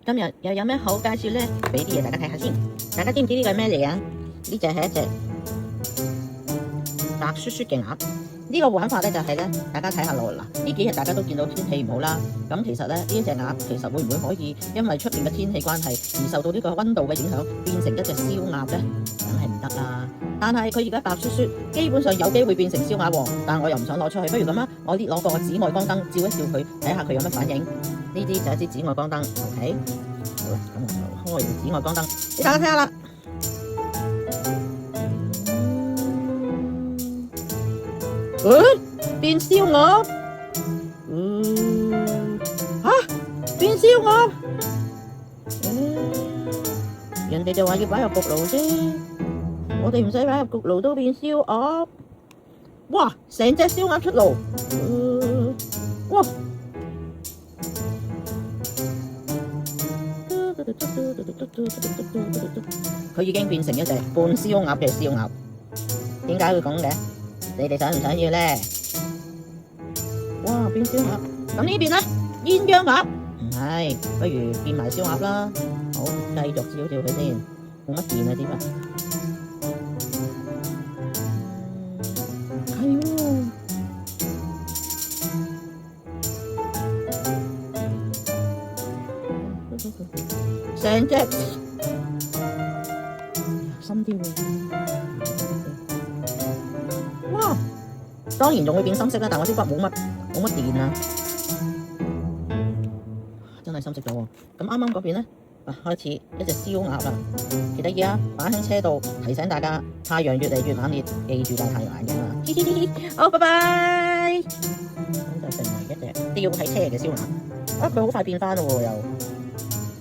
今日又有咩好介紹咧？俾啲嘢大家睇下先。大家知唔知呢個係咩嚟啊？呢隻係一隻白雪雪嘅鴨。呢個玩法咧就係咧，大家睇下落嗱。呢幾日大家都見到天氣唔好啦，咁其實咧呢隻鴨其實會唔會可以因為出邊嘅天氣關係而受到呢個溫度嘅影響，變成一隻燒鴨咧？梗係唔得啦。但係佢而家白雪雪，基本上有機會變成燒鴨喎。但我又唔想攞出去，不如咁啊，我攞個紫外光燈照一照佢，睇下佢有乜反應。呢啲就係一支紫外光燈 ，OK。好啦，咁我就開紫外光燈，俾大家睇下啦。變燒鵝？變燒鵝？人哋就話要擺入焗爐啫，我哋唔使擺入焗爐都變燒鵝。哇！成隻燒鴨出爐，哇！佢已經變成一隻半燒鴨嘅燒鴨。點解會咁嘅？你哋想唔想要咧？哇！變燒鴨，咁呢邊咧？鴛鴦鴨？唔係，不如變埋燒鴨啦。好，繼續照照佢先，冇乜電啊點啊？係喎，成隻深啲喎。哇！當然仲會變深色啦，但我支筆冇乜電啊，真係深色咗喎。咁啱啱嗰邊咧，開始一隻燒鴨啦，幾得意啊！擺喺車度提醒大家，太陽越嚟越猛烈，記住戴太陽眼鏡啦。好，拜拜。咁就成為一隻吊喺車嘅燒鴨，佢好快變翻咯喎又。